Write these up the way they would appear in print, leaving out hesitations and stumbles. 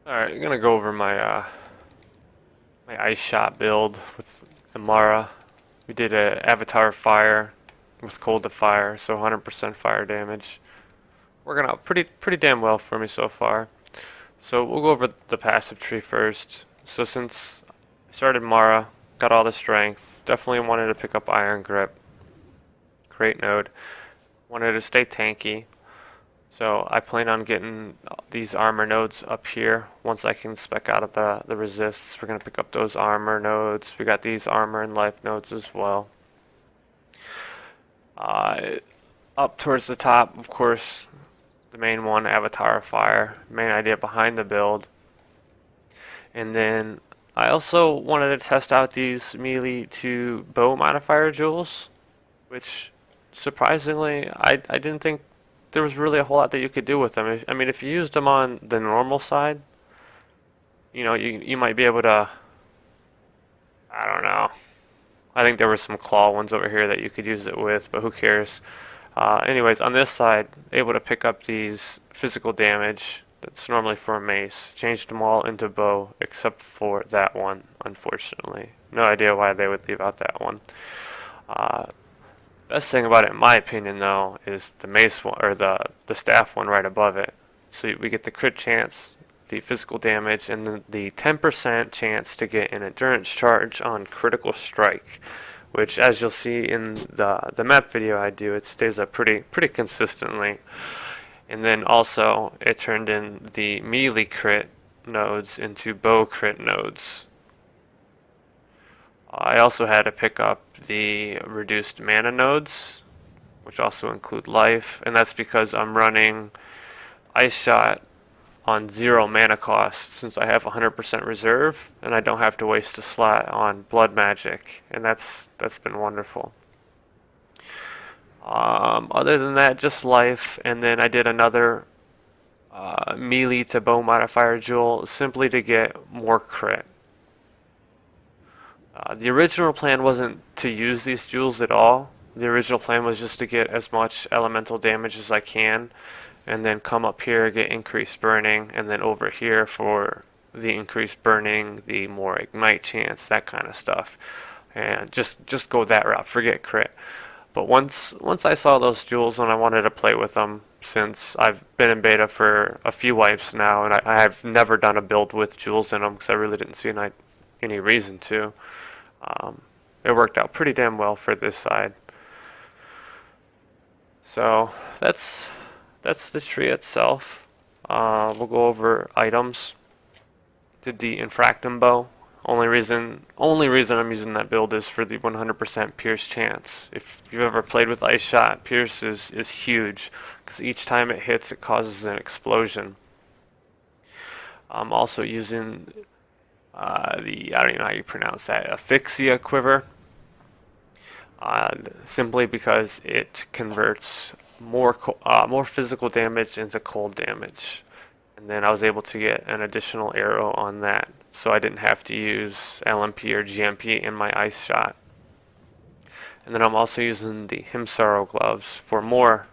Alright, I'm gonna go over my ice shot build with the Mara. We did a Avatar Fire with Cold to Fire, so 100% fire damage. Working out pretty damn well for me so far. So we'll go over the passive tree first. So since I started Mara, got all the strength, definitely wanted to pick up Iron Grip. Great node. Wanted to stay tanky. So I plan on getting these armor nodes up here once I can spec out of the resists. We're going to pick up those armor nodes. We got these armor and life nodes as well. Up towards the top, of course, the main one, Avatar of Fire. Main idea behind the build. And then I also wanted to test out these melee to bow modifier jewels, which surprisingly I didn't think there was really a whole lot that you could do with them. I mean, if you used them on the normal side, you might be able to, I don't know. I think there were some claw ones over here that you could use it with, but who cares? Anyways, on this side, able to pick up these physical damage that's normally for a mace. Changed them all into bow, except for that one, unfortunately. No idea why they would leave out that one. Best thing about it, in my opinion, though, is the mace one or the staff one right above it. So we get the crit chance, the physical damage, and then the 10% chance to get an endurance charge on critical strike, which, as you'll see in the map video I do, it stays up pretty consistently. And then also, it turned in the melee crit nodes into bow crit nodes. I also had to pick up the reduced mana nodes, which also include life, and that's because I'm running Ice Shot on 0 mana cost since I have 100% reserve and I don't have to waste a slot on blood magic, and that's been wonderful. Other than that, just life, and then I did another melee to bow modifier jewel simply to get more crit. The original plan wasn't to use these jewels at all. The original plan was just to get as much elemental damage as I can, and then come up here, get increased burning, and then over here for the increased burning, the more ignite chance, that kind of stuff. And just go that route, forget crit. But once I saw those jewels and I wanted to play with them, since I've been in beta for a few wipes now, and I have never done a build with jewels in them because I really didn't see any reason to. It worked out pretty damn well for this side. So that's the tree itself. We'll go over items. Did the Infractum bow. Only reason I'm using that build is for the 100% Pierce chance. If you've ever played with Ice Shot, Pierce is huge because each time it hits, it causes an explosion. I'm also using I don't even know how you pronounce that, Asphyxia quiver. Simply because it converts more physical damage into cold damage, and then I was able to get an additional arrow on that, so I didn't have to use LMP or GMP in my ice shot. And then I'm also using the Himsaro gloves for more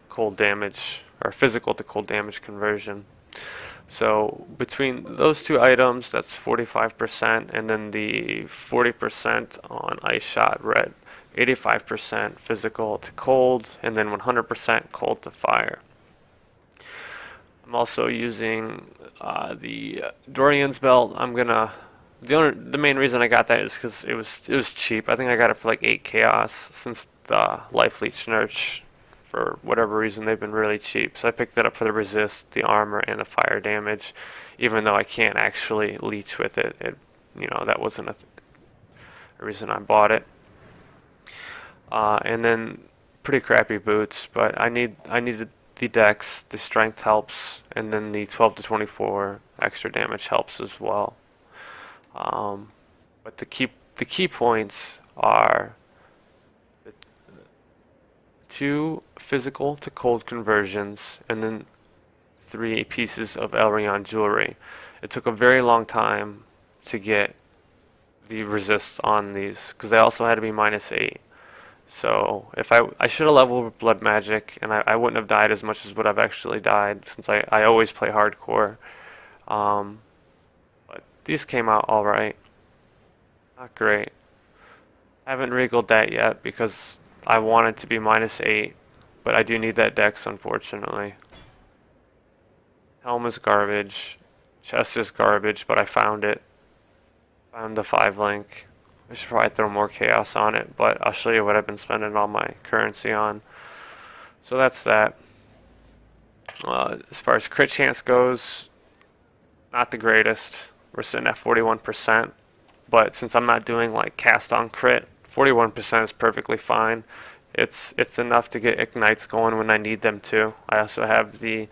cold damage or physical to cold damage conversion. So between those two items, that's 45%, and then the 40% on Ice Shot Red, 85% physical to cold, and then 100% cold to fire. I'm also using the Dorian's belt. The main reason I got that is because it was cheap. I think I got it for like 8 chaos since the life leech nerf. For whatever reason, they've been really cheap. So I picked that up for the resist, the armor, and the fire damage. Even though I can't actually leech with it, that wasn't a reason I bought it. And then pretty crappy boots, but I needed the dex, the strength helps, and then the 12 to 24 extra damage helps as well. But the key points are 2 physical to cold conversions, and then 3 pieces of Elrion jewelry. It took a very long time to get the resists on these, because they also had to be -8. So if I should have leveled with blood magic, and I wouldn't have died as much as what I've actually died, since I always play hardcore. Um, but these came out all right. Not great. I haven't regaled that yet because I want it to be -8, but I do need that dex, unfortunately. Helm is garbage. Chest is garbage, but I found it. Found the 5 link. I should probably throw more chaos on it, but I'll show you what I've been spending all my currency on. So that's that. As far as crit chance goes, not the greatest. We're sitting at 41%, but since I'm not doing like cast on crit, 41% is perfectly fine. It's enough to get ignites going when I need them to. I also have the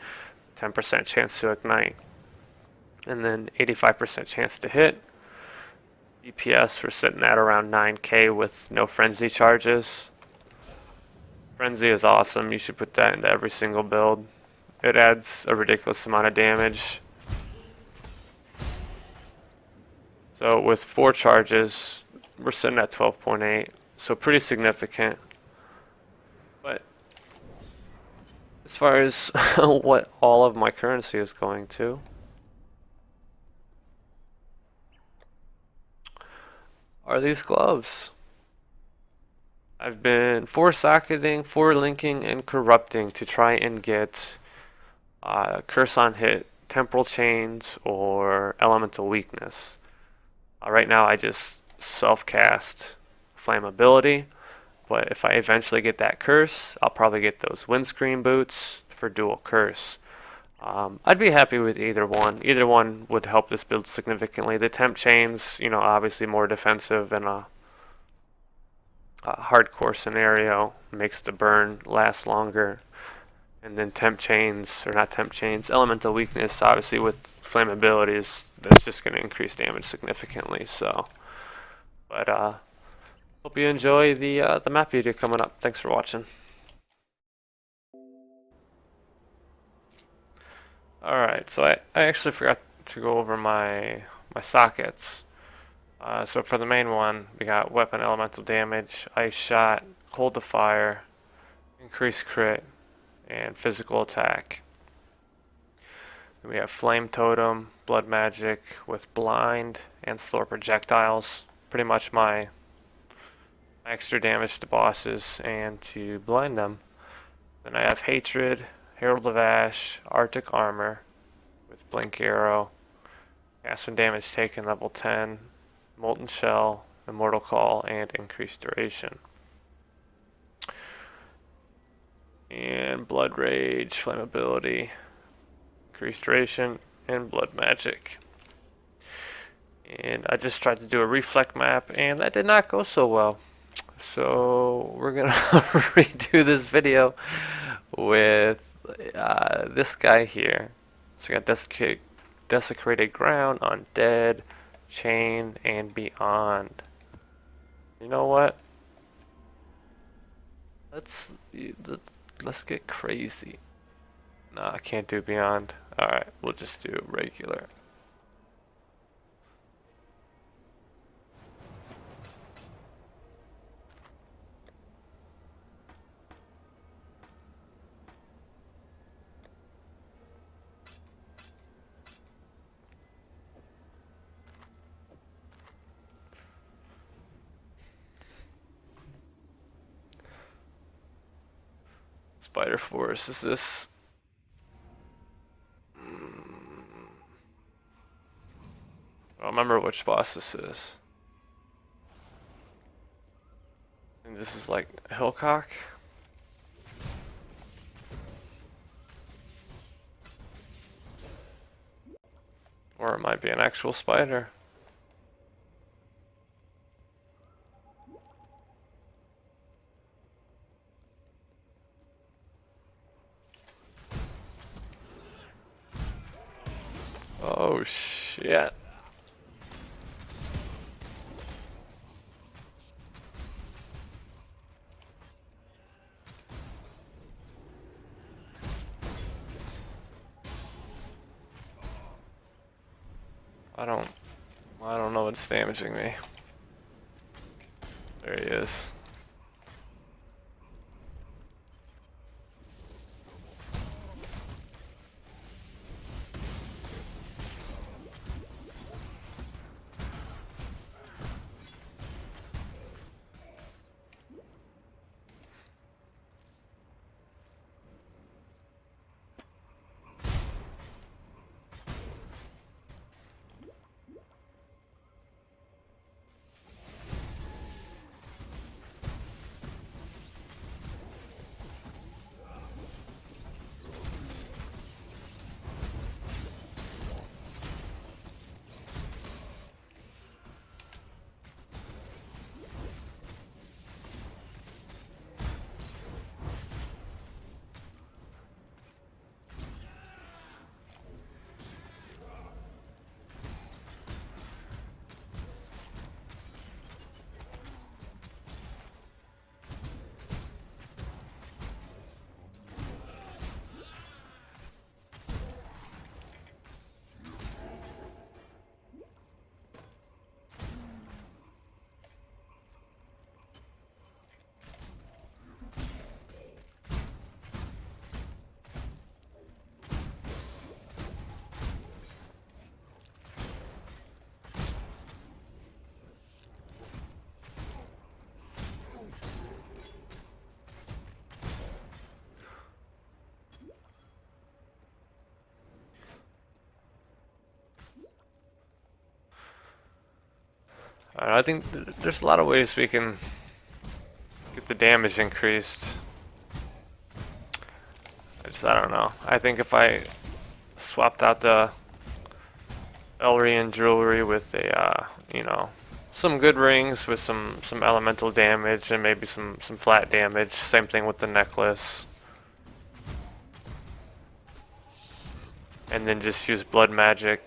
10% chance to ignite, and then 85% chance to hit. DPS, we're sitting at around 9k with no frenzy charges. Frenzy is awesome. You should put that into every single build. It adds a ridiculous amount of damage. So with 4 charges, we're sitting at 12.8. So pretty significant. But as far as what all of my currency is going to, are these gloves. I've been 4-socketing, 4-linking, and corrupting to try and get curse on hit, temporal chains, or elemental weakness. Right now I just self-cast flammability, but if I eventually get that curse, I'll probably get those windscreen boots for dual curse. I'd be happy with either one. Either one would help this build significantly. The temp chains, you know, obviously more defensive in a hardcore scenario, makes the burn last longer. And then temp chains, or not temp chains, elemental weakness, obviously with flammabilities, that's just going to increase damage significantly. So, but hope you enjoy the map video coming up. Thanks for watching. Alright, so I actually forgot to go over my sockets. So for the main one, we got weapon elemental damage, ice shot, hold to fire, increased crit, and physical attack. Then we have flame totem, blood magic with blind and slower projectiles. Pretty much my extra damage to bosses and to blind them. Then I have hatred, Herald of Ash, Arctic armor with blink arrow, cast when damage taken level 10, molten shell, immortal call, and increased duration. And blood rage, flammability, increased duration, and blood magic. And I just tried to do a reflect map, and that did not go so well. So we're gonna redo this video with this guy here. So we got desecrated ground, undead, chain, and beyond. You know what? Let's get crazy. No, I can't do beyond. Alright, we'll just do regular. Spider Force, is this? I don't remember which boss this is. And this is like Hillcock? Or it might be an actual spider. Oh shit. I don't know what's damaging me. There he is. I think there's a lot of ways we can get the damage increased. I don't know. I think if I swapped out the Elrian jewelry with a, you know, some good rings with some elemental damage and maybe some flat damage. Same thing with the necklace. And then just use blood magic.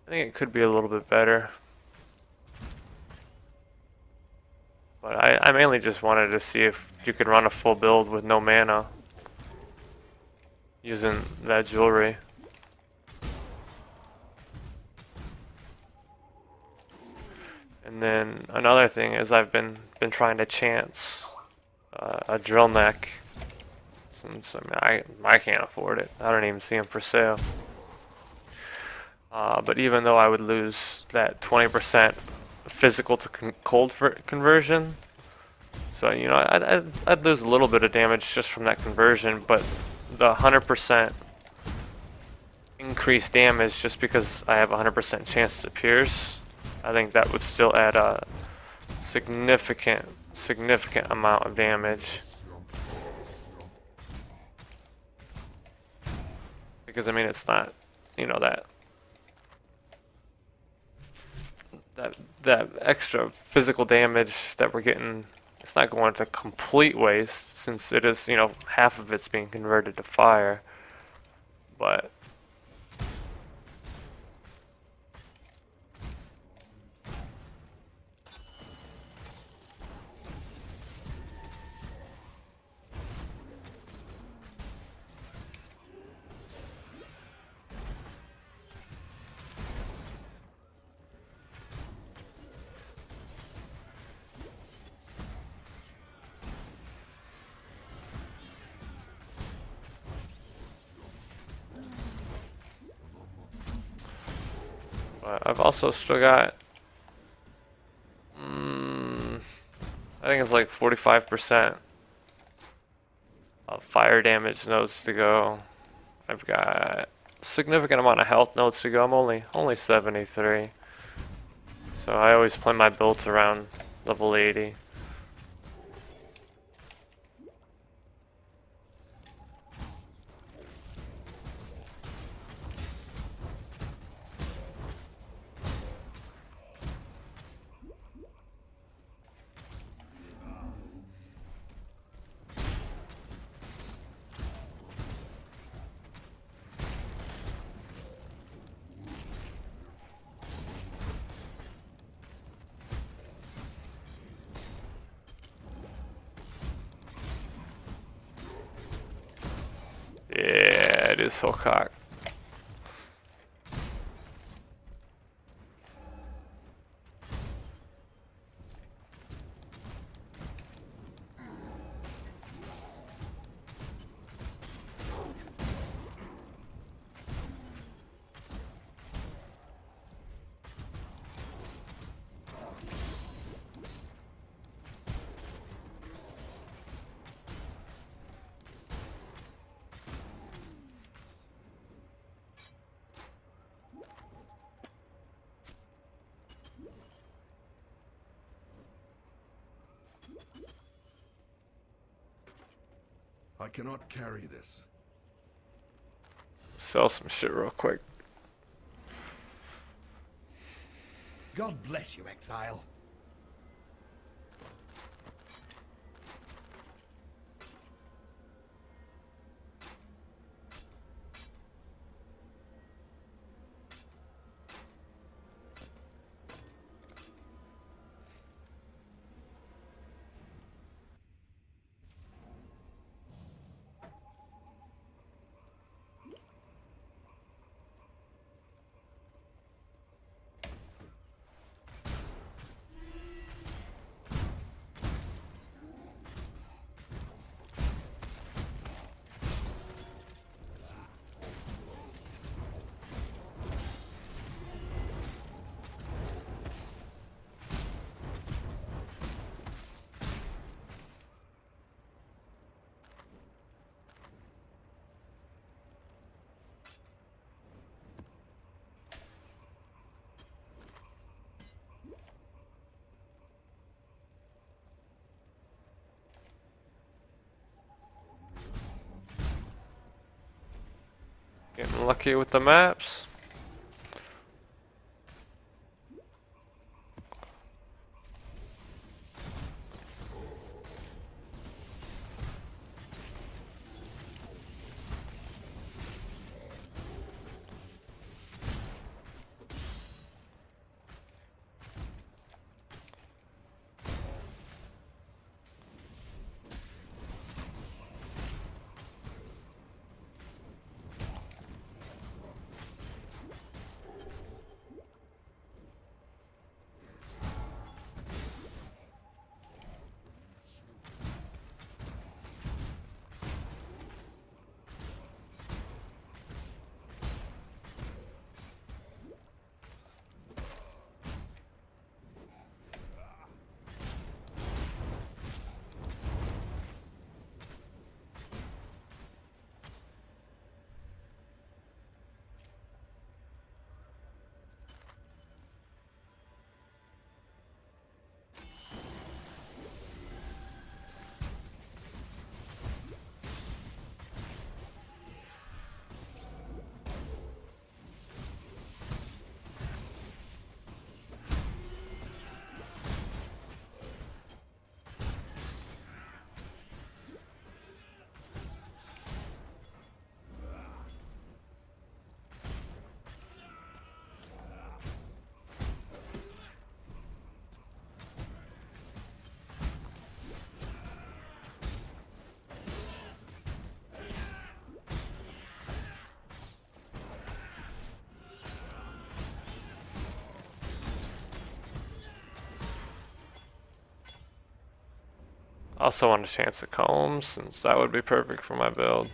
I think it could be a little bit better. But I mainly just wanted to see if you could run a full build with no mana using that jewelry. And then another thing is I've been trying to chance a drill neck, since I can't afford it. I don't even see them for sale. But even though I would lose that 20% physical to cold conversion, so you know I'd lose a little bit of damage just from that conversion, but the 100% increased damage just because I have a 100% chance to pierce, I think that would still add a significant amount of damage. Because I mean, it's not, you know, that extra physical damage that we're getting, it's not going to complete waste, since it is, you know, half of it's being converted to fire. But I've also still got, I think it's like 45% of fire damage nodes to go. I've got a significant amount of health nodes to go. I'm only 73. So I always play my builds around level 80. Yeah, it is Hokak. I cannot carry this. Sell some shit real quick. God bless you, exile. Getting lucky with the maps. Also want a chance at Combs, since that would be perfect for my build.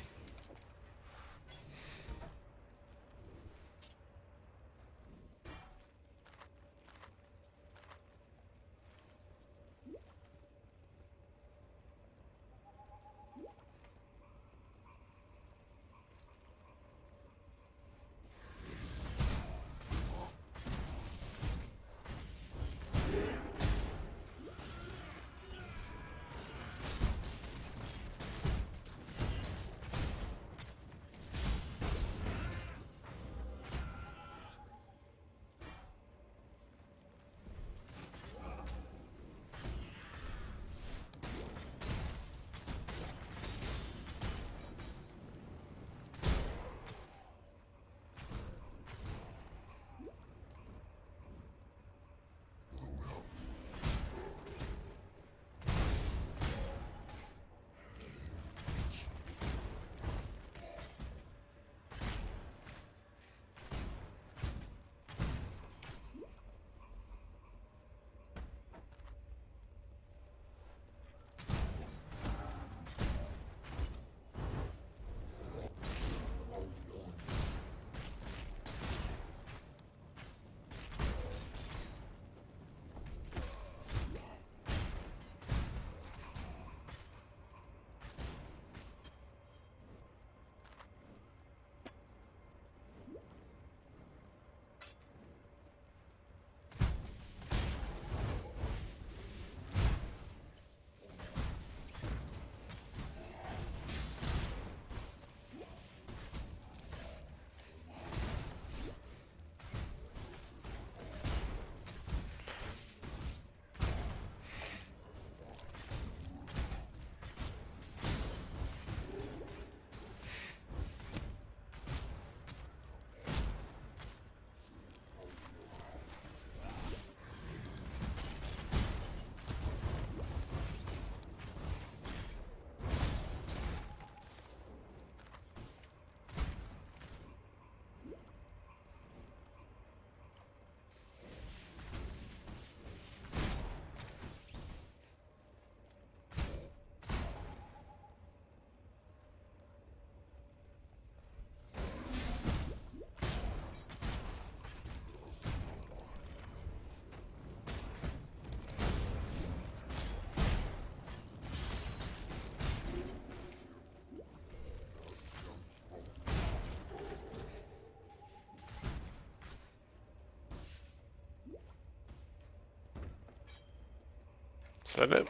Is that it?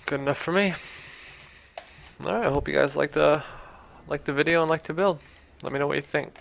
Good enough for me. All right, I hope you guys like the video and like to build. Let me know what you think.